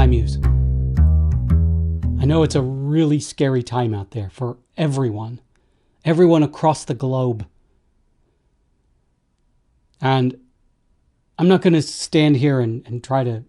My Muse. I know it's a really scary time out there for everyone across the globe. And I'm not going to stand here and try to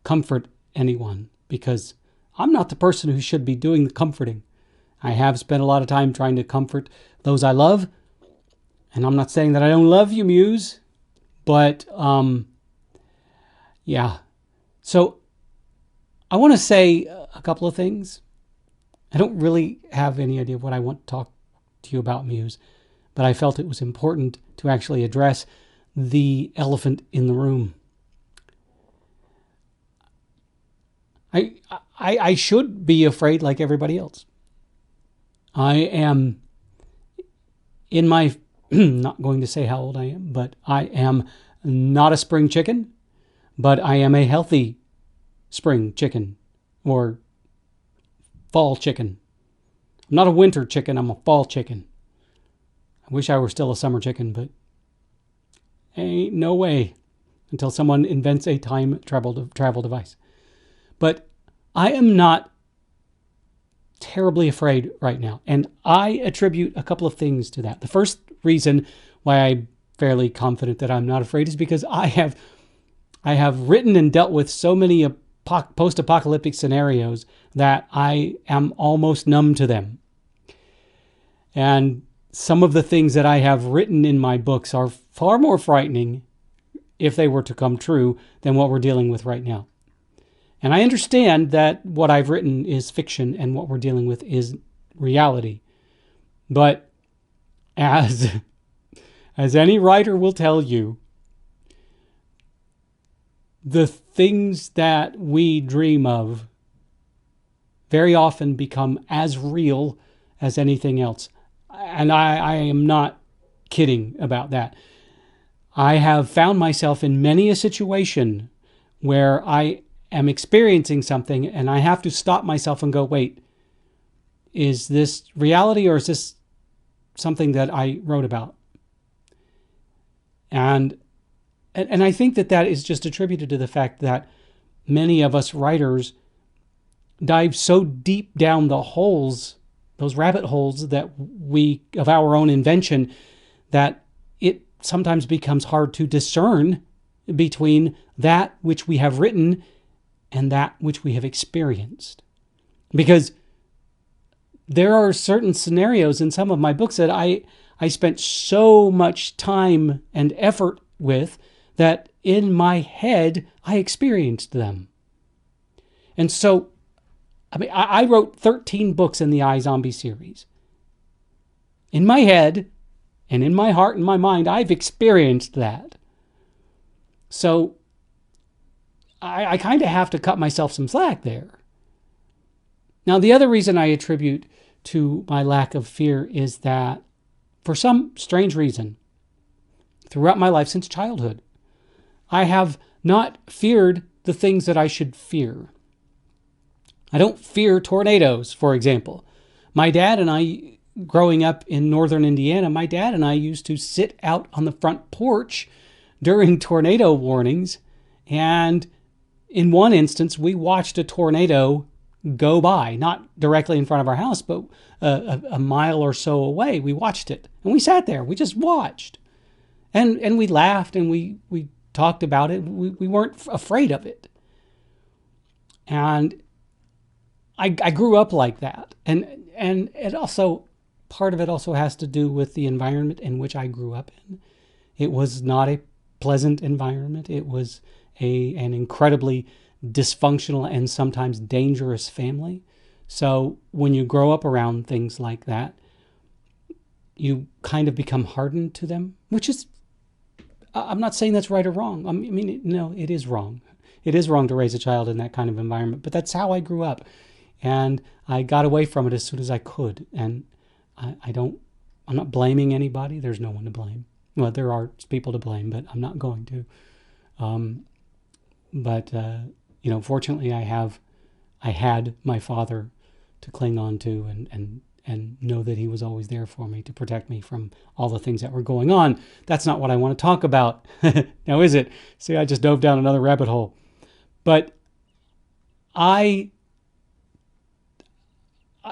comfort anyone, because I'm not the person who should be doing the comforting. I have spent a lot of time trying to comfort those I love. And I'm not saying that I don't love you, Muse, but yeah. So I want to say a couple of things. I don't really have any idea what I want to talk to you about, Muse, but I felt it was important to actually address the elephant in the room. I should be afraid like everybody else. I am in my, not going to say how old I am, but I am not a spring chicken, but I am a healthy spring chicken or fall chicken. I'm not a winter chicken, I'm a fall chicken. I wish I were still a summer chicken, but ain't no way until someone invents a time travel device. But I am not terribly afraid right now, and I attribute a couple of things to that. The first reason why I'm fairly confident that I'm not afraid is because I have written and dealt with so many post-apocalyptic scenarios that I am almost numb to them. And some of the things that I have written in my books are far more frightening, if they were to come true, than what we're dealing with right now. And I understand that what I've written is fiction and what we're dealing with is reality. But as any writer will tell you, the things that we dream of very often become as real as anything else. And I am not kidding about that. I have found myself in many a situation where I am experiencing something and I have to stop myself and go, wait, is this reality or is this something that I wrote about? And I think that is just attributed to the fact that many of us writers dive so deep down the holes, those rabbit holes that of our own invention, that it sometimes becomes hard to discern between that which we have written and that which we have experienced. Because there are certain scenarios in some of my books that I spent so much time and effort with that in my head I experienced them. And so, I mean, I wrote 13 books in the iZombie series. In my head and in my heart and my mind, I've experienced that. So I kind of have to cut myself some slack there. Now, the other reason I attribute to my lack of fear is that, for some strange reason, throughout my life since childhood, I have not feared the things that I should fear. I don't fear tornadoes, for example. My dad and I, growing up in northern Indiana, my dad and I used to sit out on the front porch during tornado warnings, and in one instance, we watched a tornado go by, not directly in front of our house, but a mile or so away. We watched it, and we sat there. We just watched, and we laughed, and we talked about it. We weren't afraid of it, and I grew up like that, and it also, part of it also has to do with the environment in which I grew up in. It was not a pleasant environment. It was an incredibly dysfunctional and sometimes dangerous family. So when you grow up around things like that, you kind of become hardened to them, which is, I'm not saying that's right or wrong. I mean, no, it is wrong. It is wrong to raise a child in that kind of environment, but that's how I grew up. And I got away from it as soon as I could. And I'm not blaming anybody. There's no one to blame. Well, there are people to blame, but I'm not going to. Fortunately, I had my father to cling on to and know that he was always there for me to protect me from all the things that were going on. That's not what I want to talk about. Now, is it? See, I just dove down another rabbit hole. But I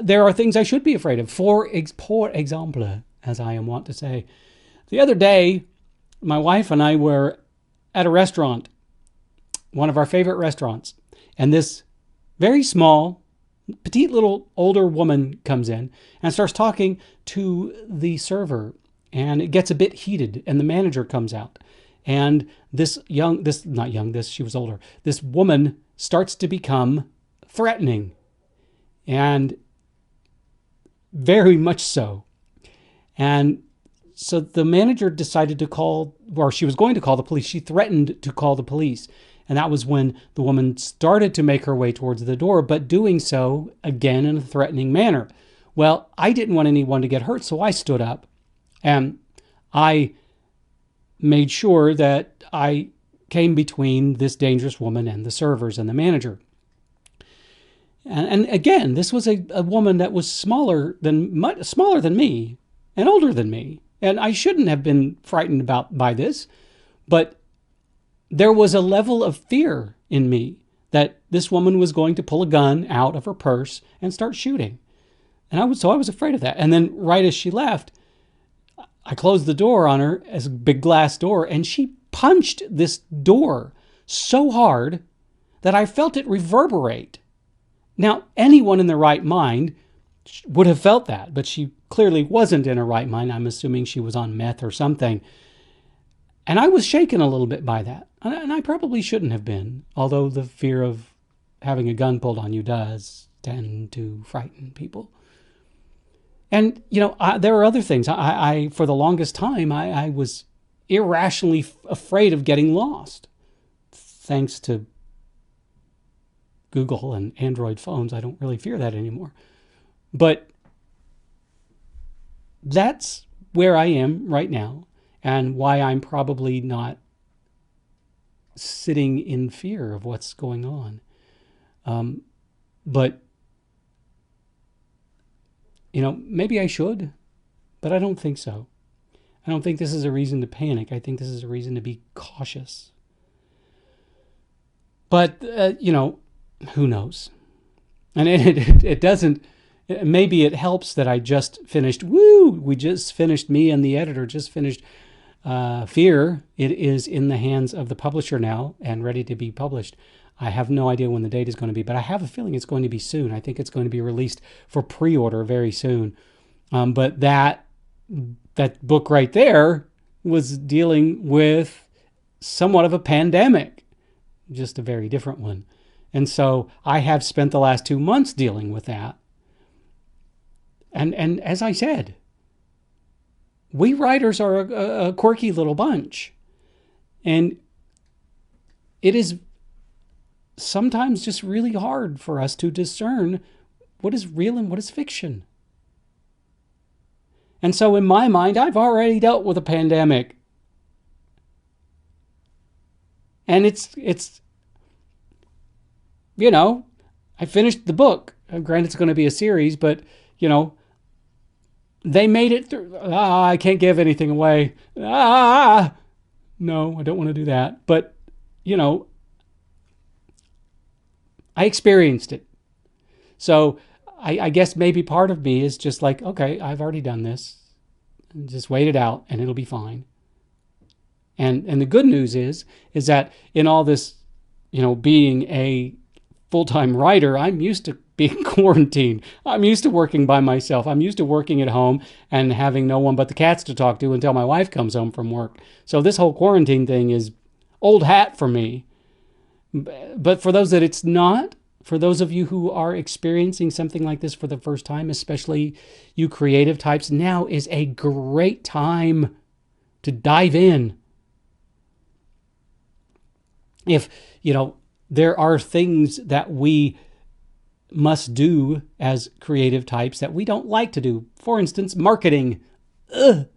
there are things I should be afraid of. For example, as I am wont to say, the other day, my wife and I were at a restaurant, one of our favorite restaurants, and this very small, petite little older woman comes in and starts talking to the server, and it gets a bit heated, and the manager comes out, and she was older, this woman starts to become threatening, and very much so. And so the manager decided to call, or she was going to call the police. She threatened to call the police. And that was when the woman started to make her way towards the door, but doing so again in a threatening manner. Well, I didn't want anyone to get hurt, so I stood up and I made sure that I came between this dangerous woman and the servers and the manager. And again, this was a woman that was smaller than me and older than me. And I shouldn't have been frightened by this, but there was a level of fear in me that this woman was going to pull a gun out of her purse and start shooting. And I was afraid of that. And then right as she left, I closed the door on her, as a big glass door, and she punched this door so hard that I felt it reverberate. Now, anyone in their right mind would have felt that, but she clearly wasn't in her right mind. I'm assuming she was on meth or something. And I was shaken a little bit by that. And I probably shouldn't have been, although the fear of having a gun pulled on you does tend to frighten people. And, there are other things. I for the longest time, I was irrationally afraid of getting lost. Thanks to Google and Android phones, I don't really fear that anymore. But that's where I am right now, and why I'm probably not sitting in fear of what's going on. But, maybe I should, but I don't think so. I don't think this is a reason to panic. I think this is a reason to be cautious. But, who knows? And it doesn't, maybe it helps that I just finished, me and the editor just finished Fear. It is in the hands of the publisher now and ready to be published. I have no idea when the date is going to be, but I have a feeling it's going to be soon. I think it's going to be released for pre-order very soon. But that book right there was dealing with somewhat of a pandemic, just a very different one. And so I have spent the last 2 months dealing with that. And as I said, we writers are a quirky little bunch. And it is sometimes just really hard for us to discern what is real and what is fiction. And so in my mind, I've already dealt with a pandemic. And it's I finished the book. Granted, it's going to be a series, but, they made it through. I can't give anything away. No, I don't want to do that. But, I experienced it. So I guess maybe part of me is just like, okay, I've already done this. Just wait it out and it'll be fine. And the good news is that in all this, being a full-time writer, I'm used to being quarantined. I'm used to working by myself. I'm used to working at home and having no one but the cats to talk to until my wife comes home from work. So this whole quarantine thing is old hat for me. But for those that it's not, for those of you who are experiencing something like this for the first time, especially you creative types, now is a great time to dive in. If, there are things that we must do as creative types that we don't like to do. For instance, marketing. Ugh.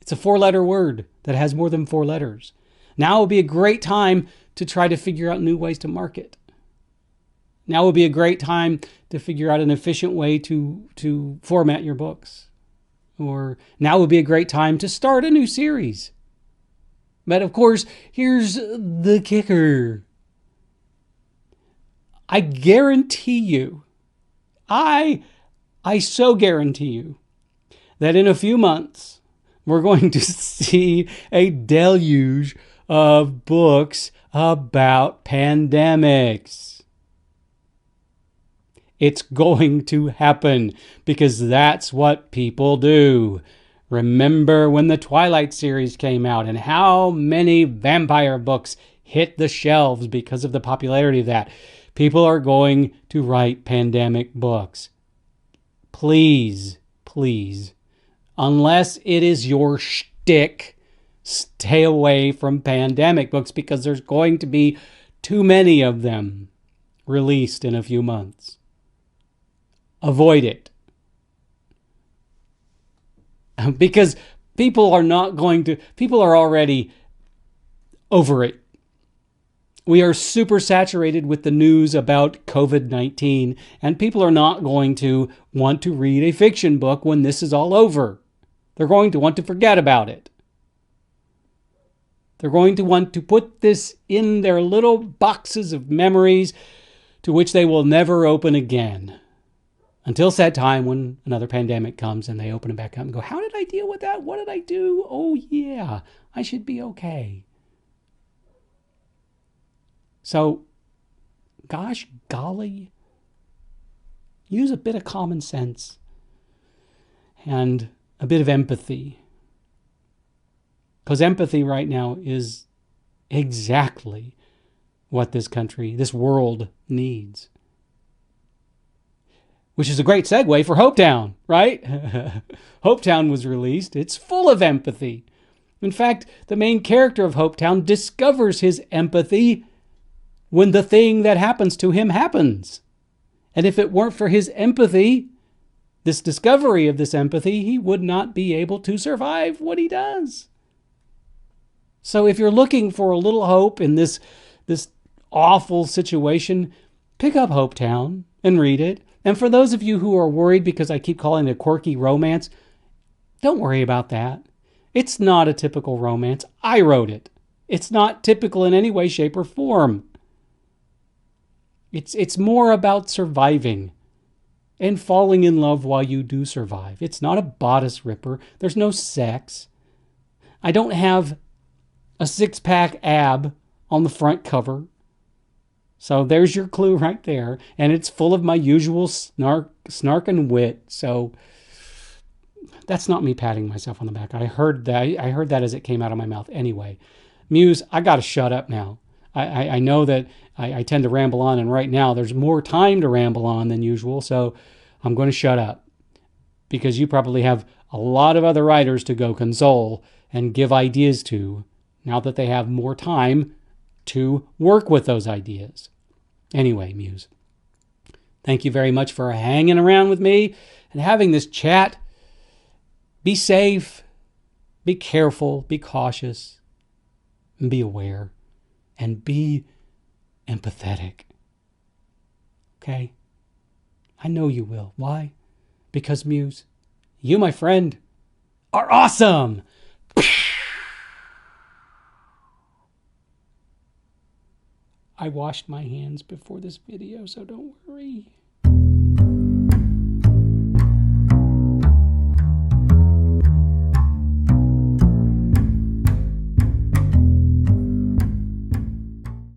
It's a 4-letter word that has more than 4 letters. Now would be a great time to try to figure out new ways to market. Now would be a great time to figure out an efficient way to format your books. Or now would be a great time to start a new series. But of course, here's the kicker. I guarantee you, I so guarantee you that in a few months, we're going to see a deluge of books about pandemics. It's going to happen because that's what people do. Remember when the Twilight series came out and how many vampire books hit the shelves because of the popularity of that? People are going to write pandemic books. Please, please, unless it is your shtick, stay away from pandemic books because there's going to be too many of them released in a few months. Avoid it. Because people are already over it. We are super saturated with the news about COVID-19, and people are not going to want to read a fiction book when this is all over. They're going to want to forget about it. They're going to want to put this in their little boxes of memories to which they will never open again. Until that time when another pandemic comes and they open it back up and go, how did I deal with that? What did I do? Oh, yeah, I should be okay. So, gosh golly, use a bit of common sense and a bit of empathy. Because empathy right now is exactly what this country, this world needs. Which is a great segue for Hopetown, right? Hopetown was released. It's full of empathy. In fact, the main character of Hopetown discovers his empathy when the thing that happens to him happens. And if it weren't for his empathy, this discovery of this empathy, he would not be able to survive what he does. So if you're looking for a little hope in this awful situation, pick up Hopetown and read it. And for those of you who are worried because I keep calling it a quirky romance, don't worry about that. It's not a typical romance. I wrote it. It's not typical in any way, shape, or form. It's more about surviving and falling in love while you do survive. It's not a bodice ripper. There's no sex. I don't have a six-pack ab on the front cover. So there's your clue right there. And it's full of my usual snark and wit. So that's not me patting myself on the back. I heard that as it came out of my mouth. Anyway, Muse, I got to shut up now. I know that I tend to ramble on, and right now there's more time to ramble on than usual, so I'm going to shut up because you probably have a lot of other writers to go console and give ideas to now that they have more time to work with those ideas. Anyway, Muse, thank you very much for hanging around with me and having this chat. Be safe, be careful, be cautious, and be aware. And be empathetic. Okay? I know you will. Why? Because, Muse, you, my friend, are awesome! I washed my hands before this video, so don't worry.